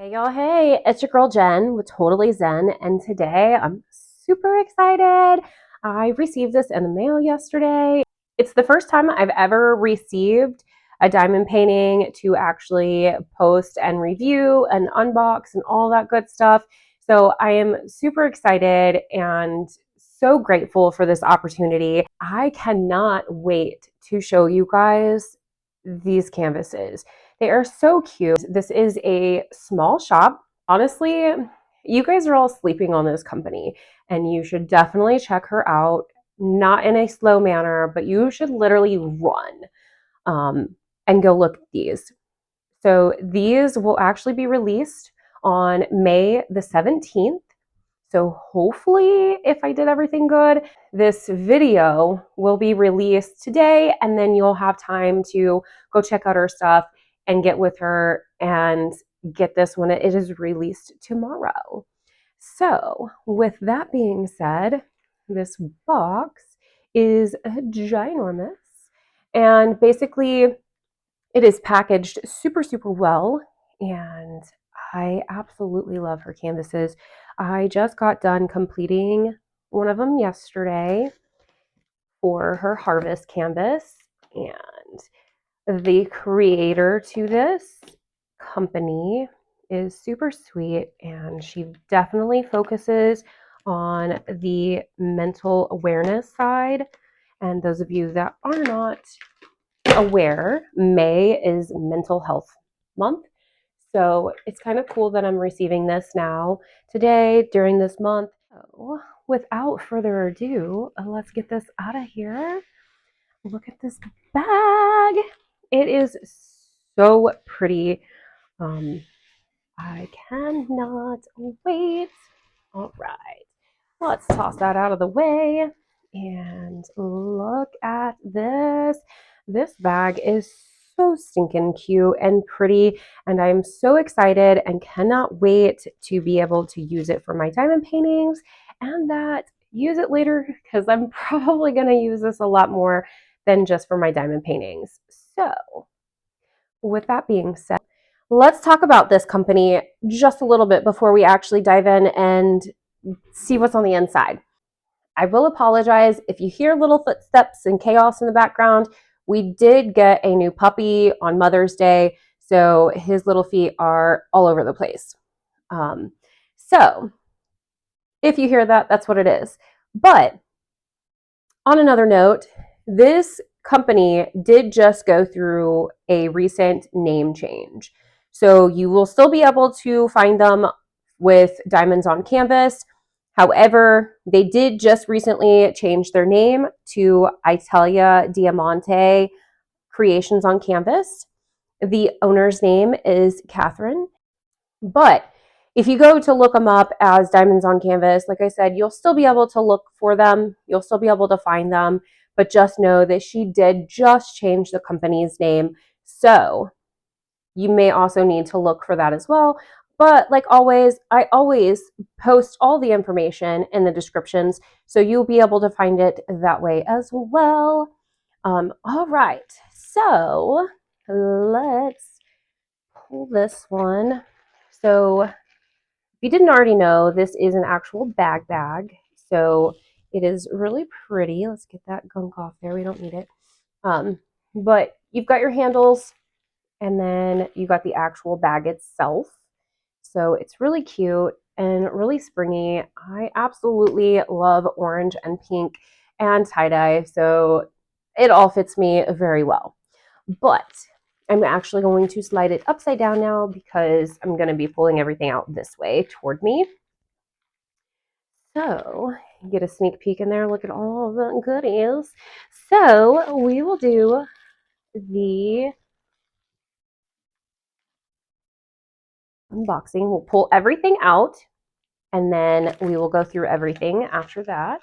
Hey y'all, hey, it's your girl Jen with Totally Zen, and today I'm super excited. I received this in the mail yesterday. It's the first time I've ever received a diamond painting to actually post and review and unbox and all that good stuff. So I am super excited and so grateful for this opportunity. I cannot wait to show you guys these canvases. They are so cute. This is a small shop. Honestly, you guys are all sleeping on this company, and you should definitely check her out. Not in a slow manner, but you should literally run and go look at these. So these will actually be released on May the 17th. So hopefully, if I did everything good, this video will be released today, and then you'll have time to go check out her stuff and get with her and get this when it is released tomorrow. So with that being said, this box is ginormous, and basically it is packaged super, super well, and I absolutely love her canvases. I just got done completing one of them yesterday for her harvest canvas, and the creator to this company is super sweet, and she definitely focuses on the mental awareness side. And those of you that are not aware, May is Mental Health Month. So it's kind of cool that I'm receiving this now today during this month. So without further ado, let's get this out of here. Look at this bag. It is so pretty. I cannot wait. All right, let's toss that out of the way and look at this. This bag is so stinking cute and pretty, and I'm so excited and cannot wait to be able to use it for my diamond paintings and that use it later, because I'm probably going to use this a lot more than just for my diamond paintings. So with that being said, let's talk about this company just a little bit before we actually dive in and see what's on the inside. I will apologize if you hear little footsteps and chaos in the background. We did get a new puppy on Mother's Day, so his little feet are all over the place. So if you hear that, that's what it is. But on another note, this company did just go through a recent name change. So you will still be able to find them with Diamonds on Canvas. However, they did just recently change their name to Italia Diamante Creations on Canvas. The owner's name is Catherine. But if you go to look them up as Diamonds on Canvas, like I said, you'll still be able to look for them. You'll still be able to find them. But just know that she did just change the company's name. So you may also need to look for that as well. But like always, I always post all the information in the descriptions, so you'll be able to find it that way as well. All right, so let's pull this one. So if you didn't already know, this is an actual bag. So it is really pretty. Let's get that gunk off there. We don't need it. But you've got your handles, and then you got the actual bag itself. So it's really cute and really springy. I absolutely love orange and pink and tie-dye, so it all fits me very well. But I'm actually going to slide it upside down now because I'm going to be pulling everything out this way toward me. So get a sneak peek in there. Look at all the goodies. So we will do the unboxing. We'll pull everything out, and then we will go through everything after that.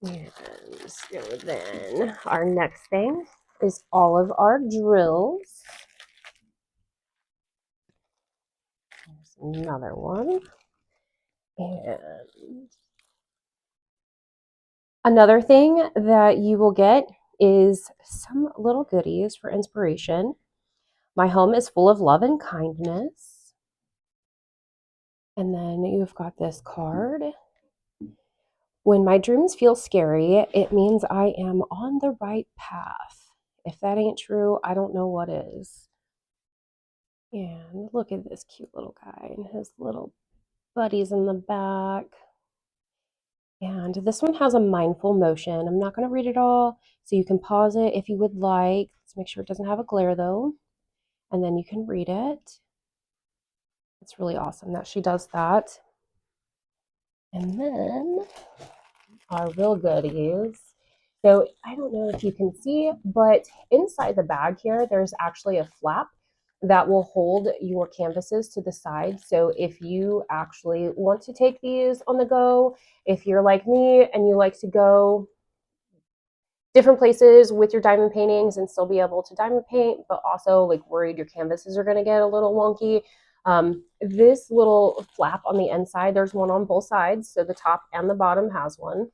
And so then our next thing is all of our drills. There's another one. And another thing that you will get is some little goodies for inspiration. My home is full of love and kindness. And then you've got this card. When my dreams feel scary, it means I am on the right path. If that ain't true, I don't know what is. And look at this cute little guy and his little buddies in the back. And this one has a mindful motion. I'm not going to read it all, so you can pause it if you would like. Let's make sure it doesn't have a glare though. And then you can read it. It's really awesome that she does that. And then our real goodies. So I don't know if you can see, but inside the bag here, there's actually a flap that will hold your canvases to the side. So if you actually want to take these on the go, if you're like me and you like to go different places with your diamond paintings and still be able to diamond paint, but also like worried your canvases are going to get a little wonky, this little flap on the inside, there's one on both sides. So the top and the bottom has one.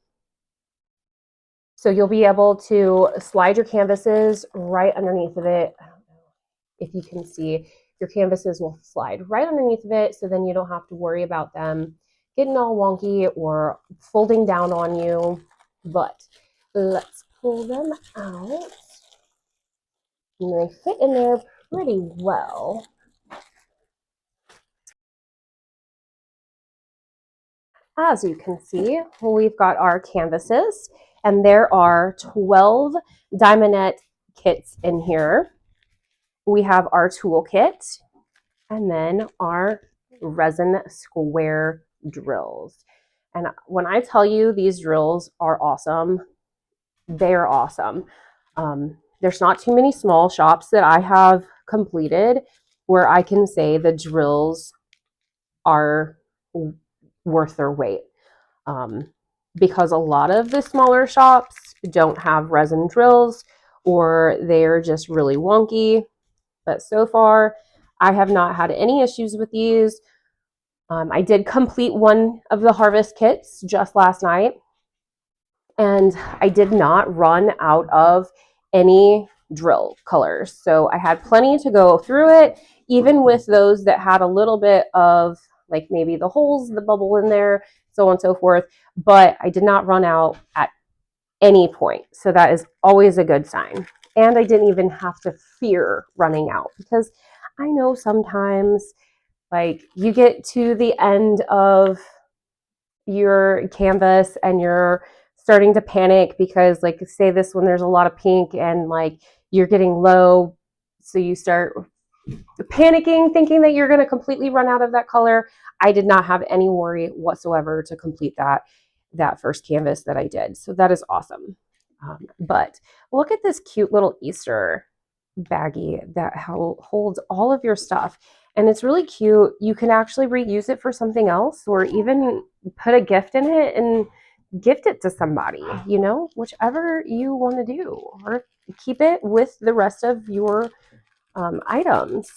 So you'll be able to slide your canvases right underneath of it. I don't know if you can see, your canvases will slide right underneath of it, so then you don't have to worry about them getting all wonky or folding down on you. But let's pull them out. And they fit in there pretty well. As you can see, we've got our canvases, and there are 12 diamonette kits in here. We have our toolkit, and then our resin square drills. And when I tell you these drills are awesome, they are awesome. There's not too many small shops that I have completed where I can say the drills are worth their weight. Because a lot of the smaller shops don't have resin drills, or they're just really wonky. But so far, I have not had any issues with these. I did complete one of the harvest kits just last night, and I did not run out of any drill colors. So I had plenty to go through it, even with those that had a little bit of like maybe the holes, the bubble in there, so on and so forth. But I did not run out at any point. So that is always a good sign. And I didn't even have to fear running out, because I know sometimes like you get to the end of your canvas and you're starting to panic because like say this one, there's a lot of pink and like you're getting low. So you start panicking, thinking that you're going to completely run out of that color. I did not have any worry whatsoever to complete that first canvas that I did. So that is awesome. But look at this cute little Easter baggie that holds all of your stuff. And it's really cute. You can actually reuse it for something else, or even put a gift in it and gift it to somebody, you know, whichever you want to do, or keep it with the rest of your items.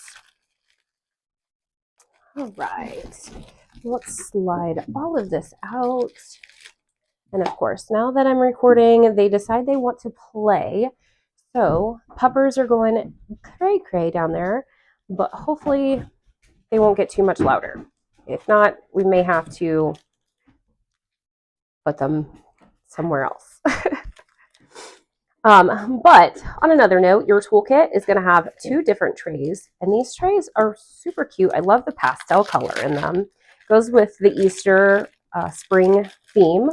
All right, let's slide all of this out. And of course, now that I'm recording, they decide they want to play. So puppers are going cray cray down there, but hopefully they won't get too much louder. If not, we may have to put them somewhere else. But on another note, your toolkit is going to have 2 different trays, and these trays are super cute. I love the pastel color in them. Goes with the Easter spring theme.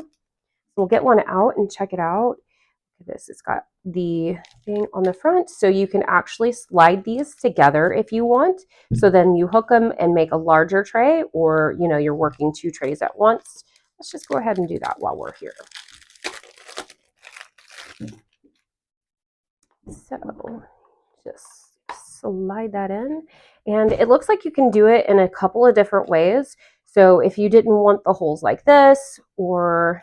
We'll get one out and check it out. Look at this. It's got the thing on the front, so you can actually slide these together if you want. So then you hook them and make a larger tray, or you know, you're working 2 trays at once. Let's just go ahead and do that while we're here. So just slide that in, and it looks like you can do it in a couple of different ways. So if you didn't want the holes like this, or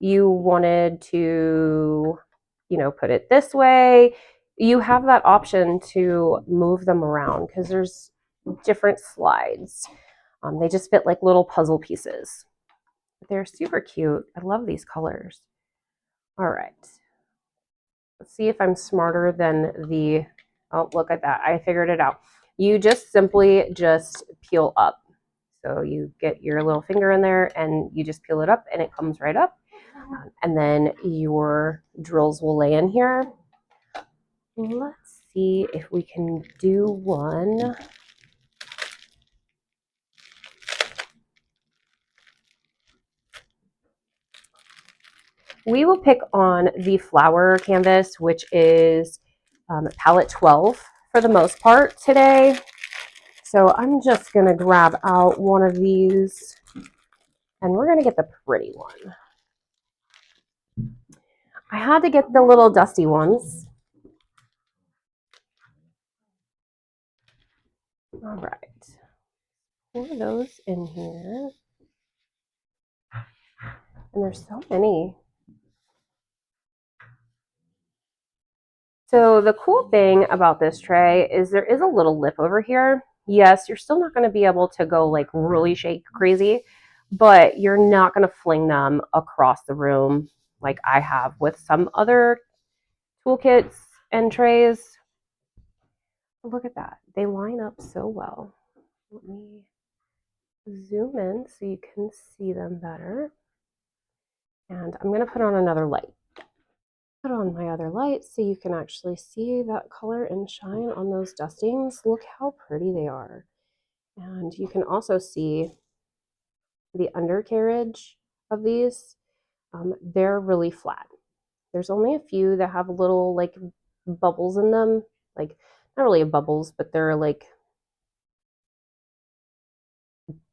you wanted to, you know, put it this way, you have that option to move them around because there's different slides. They just fit like little puzzle pieces. They're super cute. I love these colors. All right. Let's see if I'm smarter than the, oh, look at that. I figured it out. You just simply just peel up. So you get your little finger in there and you just peel it up and it comes right up. And then your drills will lay in here. Let's see if we can do one. We will pick on the flower canvas, which is palette 12 for the most part today. So I'm just going to grab out one of these and we're going to get the pretty one. I had to get the little dusty ones. All right. Pour those in here. And there's so many. So the cool thing about this tray is there is a little lip over here. Yes, you're still not going to be able to go like really shake crazy, but you're not going to fling them across the room like I have with some other toolkits and trays. Look at that. They line up so well. Let me zoom in so you can see them better. And I'm going to put on another light. Put on my other light so you can actually see that color and shine on those dustings. Look how pretty they are. And you can also see the undercarriage of these. They're really flat. There's only a few that have little like bubbles in them. Like not really bubbles, but they're like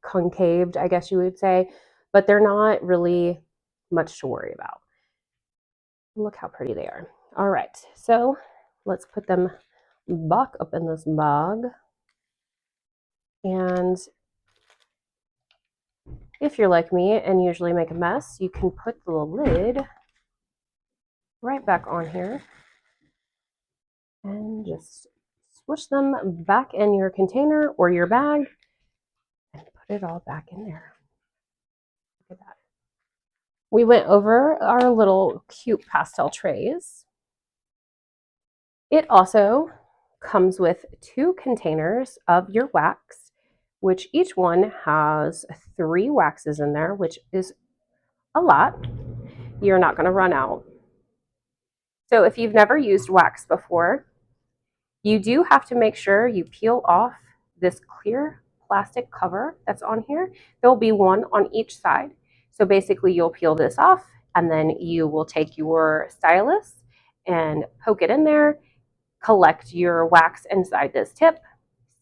concaved, I guess you would say. But they're not really much to worry about. Look how pretty they are. All right, so let's put them back up in this bag. And if you're like me and usually make a mess, you can put the lid right back on here and just swish them back in your container or your bag and put it all back in there. Look at that. We went over our little cute pastel trays. It also comes with 2 containers of your wax, which each one has 3 waxes in there, which is a lot. You're not going to run out. So if you've never used wax before, you do have to make sure you peel off this clear plastic cover that's on here. There'll be one on each side. So basically you'll peel this off and then you will take your stylus and poke it in there, collect your wax inside this tip.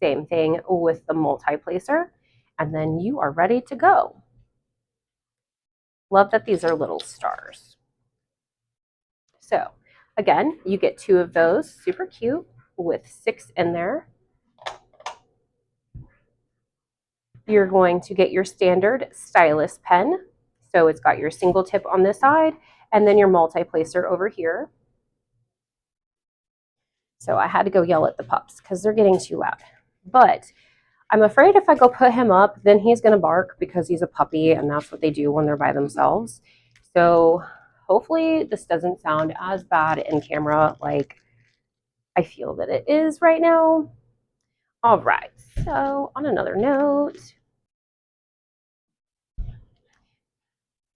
Same thing with the multi-placer, and then you are ready to go. Love that these are little stars. So again, you get 2 of those, super cute, with 6 in there. You're going to get your standard stylus pen. So it's got your single tip on this side and then your multi-placer over here. So I had to go yell at the pups because they're getting too loud. But I'm afraid if I go put him up, then he's going to bark because he's a puppy and that's what they do when they're by themselves. So hopefully this doesn't sound as bad in camera like I feel that it is right now. All right, so on another note,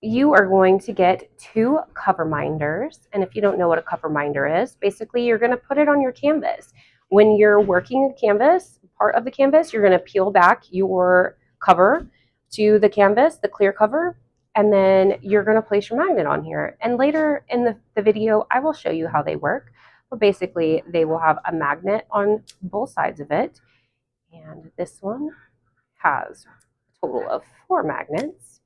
you are going to get 2 cover minders. And if you don't know what a cover minder is, basically you're going to put it on your canvas. When you're working a canvas, part of the canvas, you're going to peel back your cover to the canvas, the clear cover, and then you're going to place your magnet on here. And later in the video, I will show you how they work. But basically, they will have a magnet on both sides of it. And this one has a total of 4 magnets.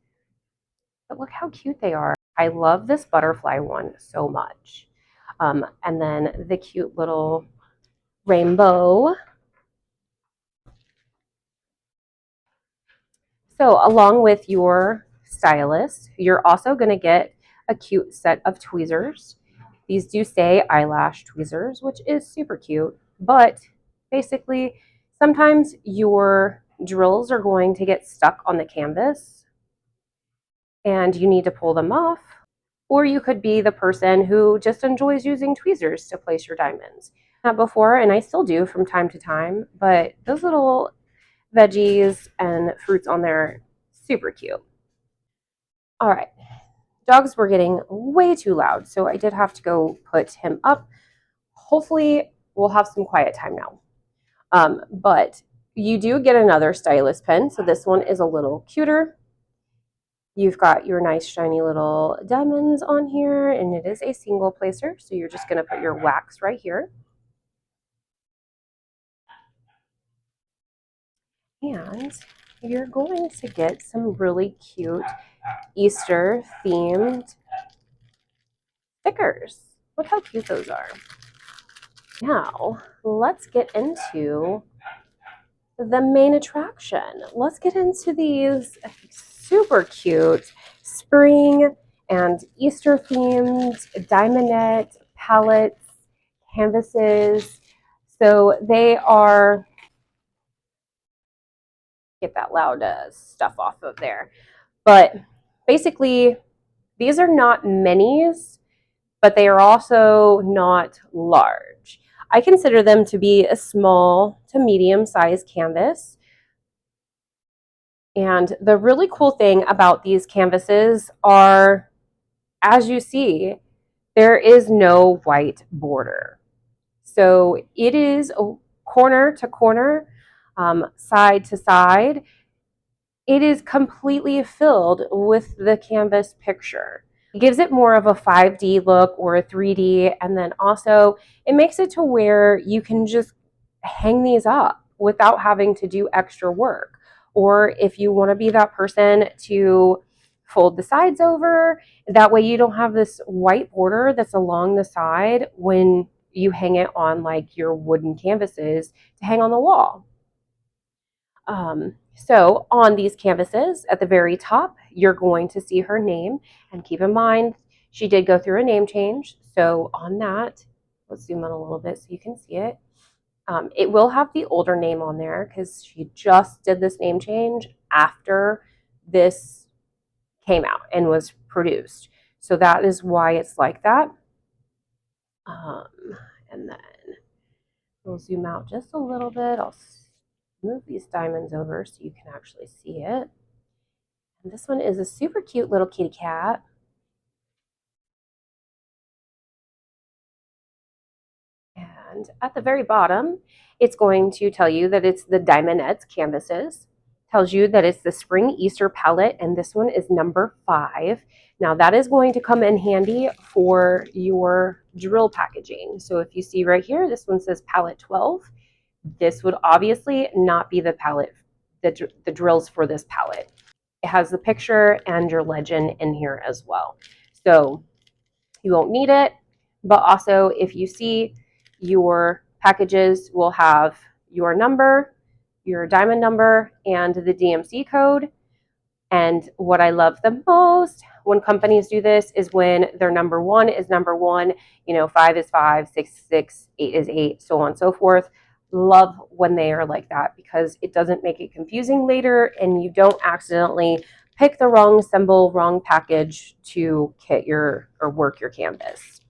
But look how cute they are. I love this butterfly one so much. And then the cute little rainbow. So along with your stylus, you're also going to get a cute set of tweezers. These do say eyelash tweezers, which is super cute. But basically, sometimes your drills are going to get stuck on the canvas and you need to pull them off. Or you could be the person who just enjoys using tweezers to place your diamonds. Not before, and I still do from time to time, but those little veggies and fruits on there. Super cute. All right. Dogs were getting way too loud, so I did have to go put him up. Hopefully, we'll have some quiet time now. But you do get another stylus pen, so this one is a little cuter. You've got your nice shiny little diamonds on here, and it is a single placer, so you're just going to put your wax right here. And you're going to get some really cute Easter themed stickers. Look how cute those are. Now, let's get into the main attraction. Let's get into these super cute spring and Easter themed diamonette palettes, canvases. So they are, get that loud stuff off of there. But basically, these are not minis, but they are also not large. I consider them to be a small to medium sized canvas. And the really cool thing about these canvases are, as you see, there is no white border. So it is corner to corner, side to side. It is completely filled with the canvas picture. It gives it more of a 5D look or a 3D, and then also it makes it to where you can just hang these up without having to do extra work. Or if you want to be that person to fold the sides over, that way you don't have this white border that's along the side when you hang it on like your wooden canvases to hang on the wall. So on these canvases at the very top, you're going to see her name. And keep in mind, she did go through a name change. So on that, let's zoom in a little bit so you can see it. It will have the older name on there because she just did this name change after this came out and was produced. So that is why it's like that. And then we'll zoom out just a little bit. I'll move these diamonds over so you can actually see it. And this one is a super cute little kitty cat. And at the very bottom, it's going to tell you that it's the Diamonette canvases. Tells you that it's the Spring Easter palette, and this one is number 5. Now that is going to come in handy for your drill packaging. So if you see right here, this one says palette 12. This would obviously not be the palette, the drills for this palette. It has the picture and your legend in here as well. So you won't need it, but also if you see your packages will have your number, your diamond number, and the DMC code. And what I love the most when companies do this is when their number 1 is number 1, 5 is 5, 6 is 6, 8 is 8, so on and so forth. Love when they are like that because it doesn't make it confusing later and you don't accidentally pick the wrong symbol, wrong package to kit your or work your canvas.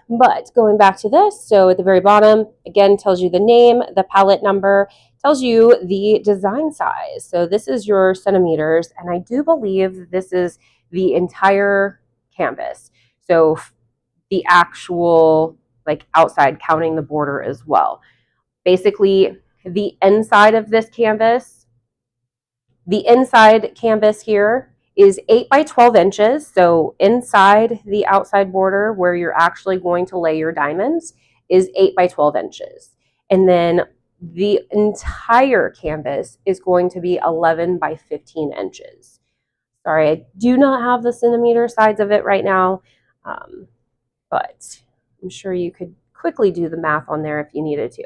But going back to this, so at the very bottom, again, tells you the name, the palette number, tells you the design size. So this is your centimeters, and I do believe this is the entire canvas. So the actual, like outside, counting the border as well. Basically, the inside of this canvas, the inside canvas here is 8 by 12 inches. So inside the outside border where you're actually going to lay your diamonds is 8 by 12 inches. And then the entire canvas is going to be 11 by 15 inches. Sorry, I do not have the centimeter sides of it right now, but I'm sure you could quickly do the math on there if you needed to.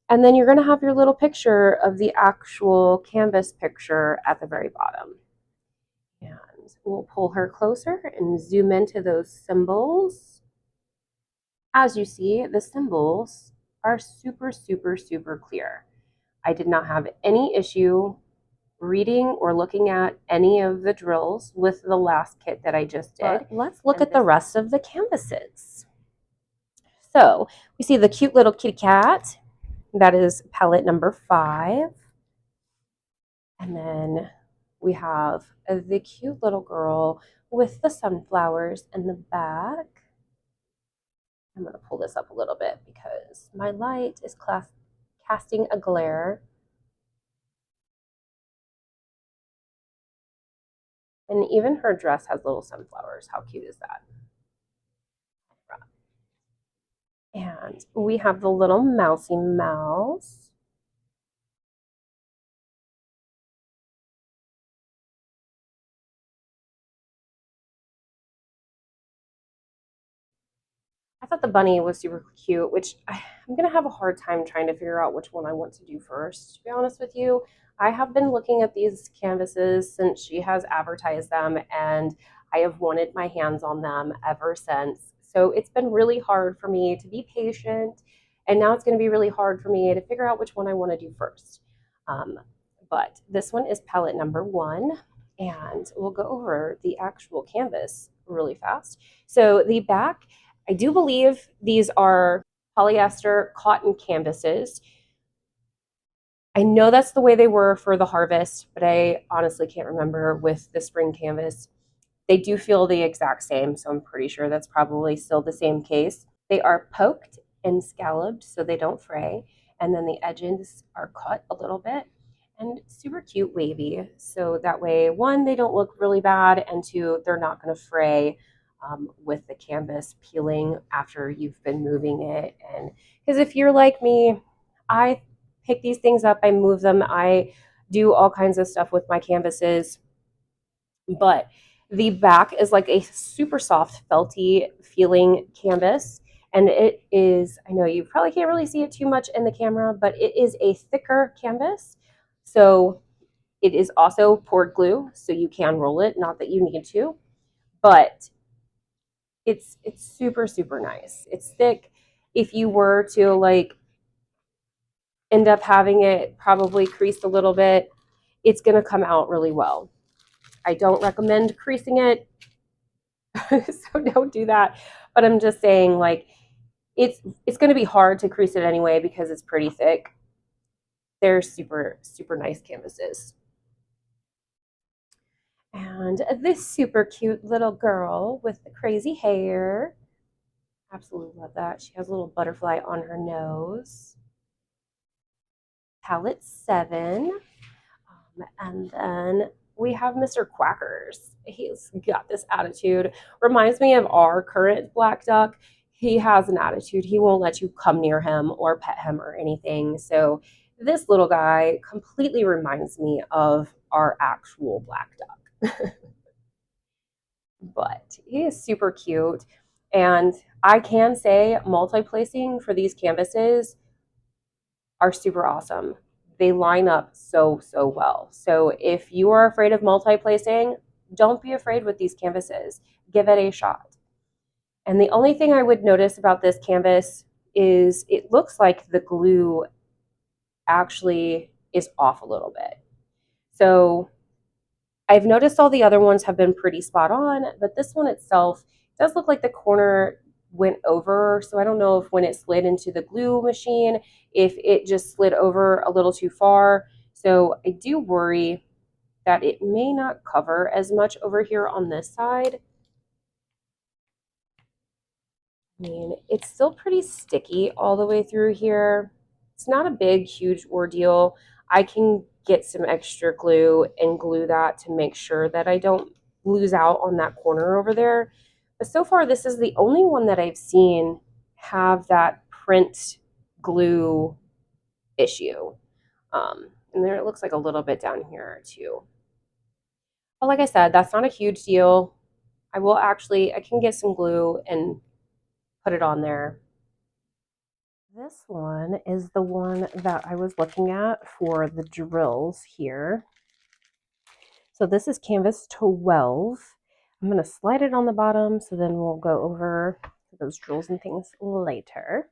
And then you're going to have your little picture of the actual canvas picture at the very bottom. And we'll pull her closer and zoom into those symbols. As you see, the symbols are super, super, super clear. I did not have any issue reading or looking at any of the drills with the last kit that I just did. But let's look at the rest of the canvases. So we see the cute little kitty cat. That is palette number 5. And then we have the cute little girl with the sunflowers in the back. I'm going to pull this up a little bit because my light is casting a glare. And even her dress has little sunflowers. How cute is that? And we have the little mousy mouse. I thought the bunny was super cute, which I'm going to have a hard time trying to figure out which one I want to do first, to be honest with you. I have been looking at these canvases since she has advertised them, and I have wanted my hands on them ever since. So it's been really hard for me to be patient, and now it's going to be really hard for me to figure out which one I want to do first. Um, but this one is palette number 1, and we'll go over the actual canvas really fast. So the back, I do believe these are polyester cotton canvases. I know that's the way they were for the harvest, but I honestly can't remember with the spring canvas. They do feel the exact same, so I'm pretty sure that's probably still the same case. They are poked and scalloped so they don't fray, and then the edges are cut a little bit and super cute wavy. So that way, one, they don't look really bad, and two, they're not going to fray with the canvas peeling after you've been moving it. And because if you're like me, I pick these things up, I move them, I do all kinds of stuff with my canvases, but the back is like a super soft felty feeling canvas, and it is, I know you probably can't really see it too much in the camera, but it is a thicker canvas. So it is also poured glue, so you can roll it, not that you need to, but it's super nice. It's thick. If you were to like end up having it probably creased a little bit, it's going to come out really well. I don't recommend creasing it, so don't do that. But I'm just saying, like, it's going to be hard to crease it anyway because it's pretty thick. They're super nice canvases. And this super cute little girl with the crazy hair. Absolutely love that. She has a little butterfly on her nose. Palette 7. And then we have Mr. Quackers. He's got this attitude. Reminds me of our current black duck. He has an attitude. He won't let you come near him or pet him or anything. So this little guy completely reminds me of our actual black duck. But he is super cute. And I can say multi-placing for these canvases are super awesome. They line up so well. So if you are afraid of multi-placing, don't be afraid with these canvases. Give it a shot. And the only thing I would notice about this canvas is it looks like the glue actually is off a little bit. So I've noticed all the other ones have been pretty spot on, but this one itself does look like the corner went over. So I don't know if when it slid into the glue machine, if it just slid over a little too far. So I do worry that it may not cover as much over here on this side. I mean, it's still pretty sticky all the way through here. It's not a big, huge ordeal. I can get some extra glue and glue that to make sure that I don't lose out on that corner over there. But so far, this is the only one that I've seen have that print glue issue. And there it looks like a little bit down here too. But like I said, that's not a huge deal. I can get some glue and put it on there. This one is the one that I was looking at for the drills here. So this is canvas 12. I'm going to slide it on the bottom, so then we'll go over those drills and things later.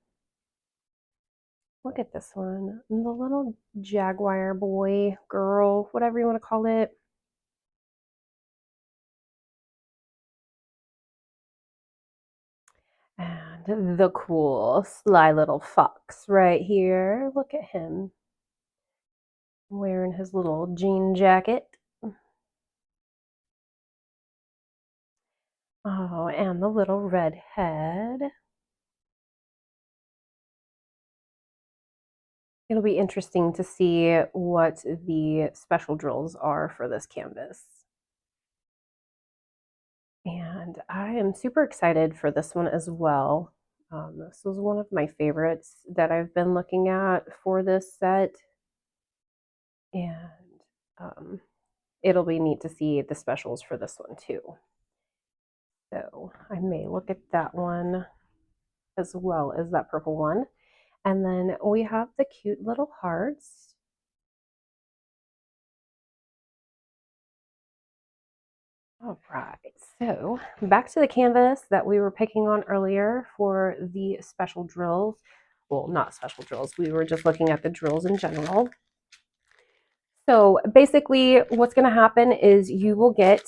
Look at this one, the little jaguar boy, girl, whatever you want to call it. And the cool, sly little fox right here. Look at him wearing his little jean jacket. Oh, and the little red head. It'll be interesting to see what the special drills are for this canvas. And I am super excited for this one as well. This was one of my favorites that I've been looking at for this set. And it'll be neat to see the specials for this one too. So I may look at that one as well as that purple one. And then we have the cute little hearts. All right, so back to the canvas that we were picking on earlier for the special drills. Well, not special drills, we were just looking at the drills in general. So basically what's going to happen is you will get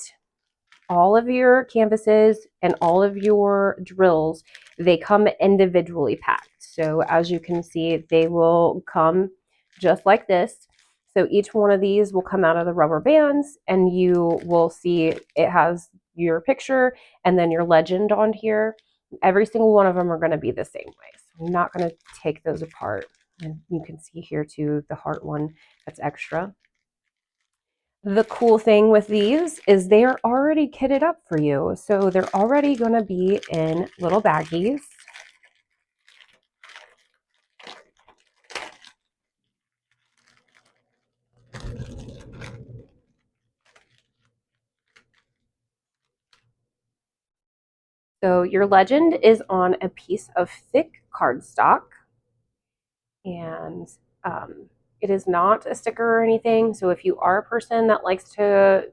all of your canvases and all of your drills. They come individually packed. So as you can see, they will come just like this. So each one of these will come out of the rubber bands, and you will see it has your picture and then your legend on here. Every single one of them are going to be the same way. So I'm not going to take those apart. And you can see here too, the heart one that's extra. The cool thing with these is they are already kitted up for you. So they're already going to be in little baggies. So your legend is on a piece of thick cardstock, and it is not a sticker or anything. So if you are a person that likes to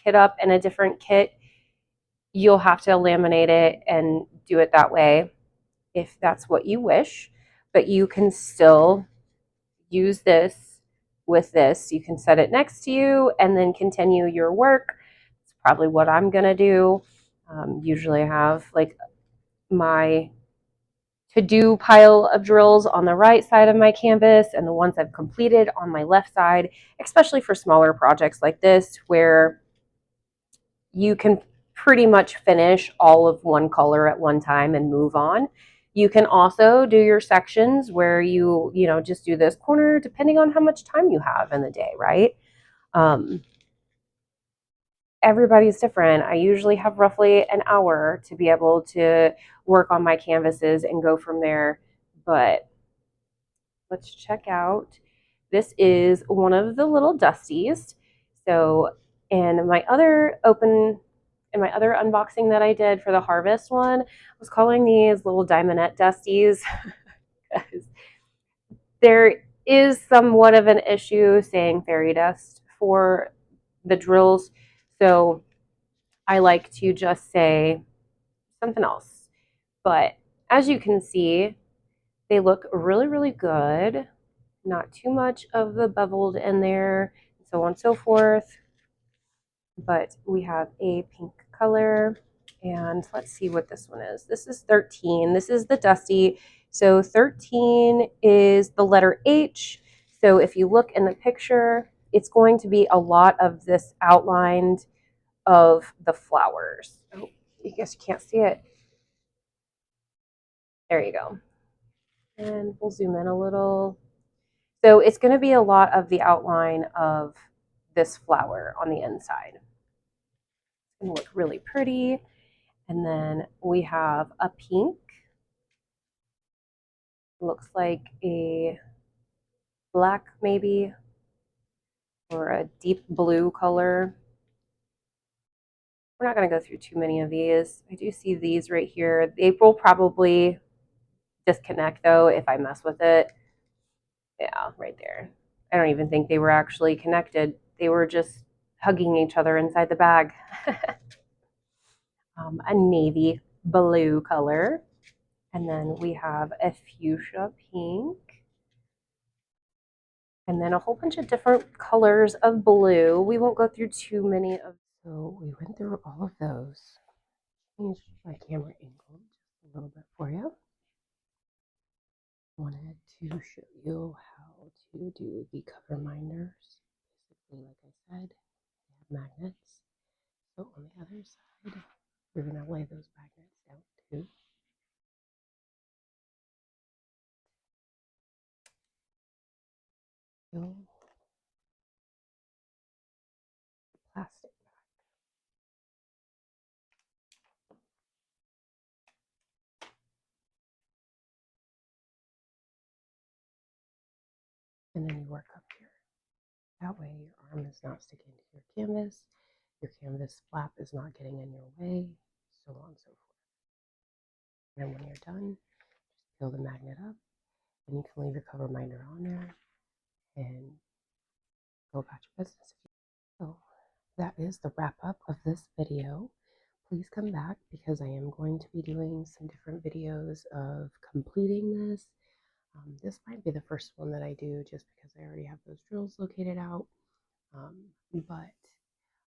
kit up in a different kit, you'll have to laminate it and do it that way if that's what you wish. But you can still use this with this. You can set it next to you and then continue your work. It's probably what I'm going to do. Usually I have like my to-do pile of drills on the right side of my canvas and the ones I've completed on my left side, especially for smaller projects like this where you can pretty much finish all of one color at one time and move on. You can also do your sections where you just do this corner depending on how much time you have in the day, right? Everybody's different. I usually have roughly an hour to be able to work on my canvases and go from there. But let's check out. This is one of the little dusties. So in my other unboxing that I did for the harvest one, I was calling these little diamonette dusties because there is somewhat of an issue saying fairy dust for the drills. So I like to just say something else. But as you can see, they look really, really good. Not too much of the beveled in there, so on and so forth. But we have a pink color, and let's see what this one is. This is 13. This is the dusty. So 13 is the letter H. So if you look in the picture, it's going to be a lot of this outlined of the flowers. Oh, you guys can't see it. There you go. And we'll zoom in a little. So it's going to be a lot of the outline of this flower on the inside. It's going to look really pretty. And then we have a pink. Looks like a black maybe, or a deep blue color. We're not going to go through too many of these. I do see these right here. They will probably disconnect though if I mess with it. Yeah, right there. I don't even think they were actually connected. They were just hugging each other inside the bag. A navy blue color. And then we have a fuchsia pink. And then a whole bunch of different colors of blue. We won't go through too many of. So we went through all of those. Change my camera angle just a little bit for you. wanted to show you how to do the cover minders. Basically, like I said, they have magnets. So on the other side, you're going to lay those magnets down too. Fill plastic bag. And then you work up here. That way your arm is not sticking to your canvas flap is not getting in your way, so on and so forth. And when you're done, just peel the magnet up, and you can leave your cover minder on there and go about your business. So that is the wrap up of this video. Please come back because I am going to be doing some different videos of completing this. This might be the first one that I do just because I already have those drills located out. But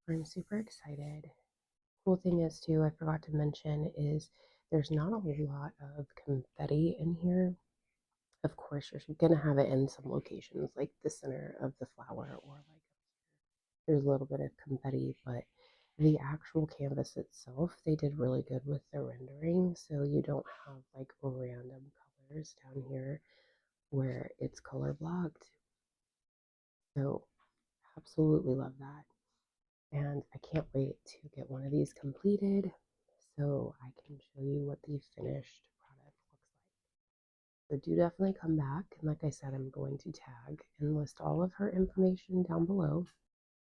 I'm super excited. Cool thing is too, I forgot to mention, is there's not a whole lot of confetti in here. Of course, you're gonna have it in some locations, like the center of the flower, or like there's a little bit of confetti, but the actual canvas itself, they did really good with the rendering, so you don't have like random colors down here where it's color blocked. So absolutely love that. And I can't wait to get one of these completed so I can show you what the finished product looks like. So do definitely come back. And like I said, I'm going to tag and list all of her information down below.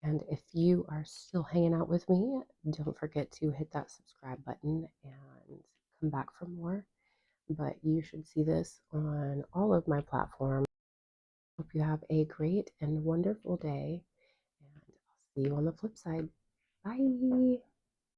And if you are still hanging out with me, don't forget to hit that subscribe button and come back for more. But you should see this on all of my platforms. Hope you have a great and wonderful day, and I'll see you on the flip side. Bye.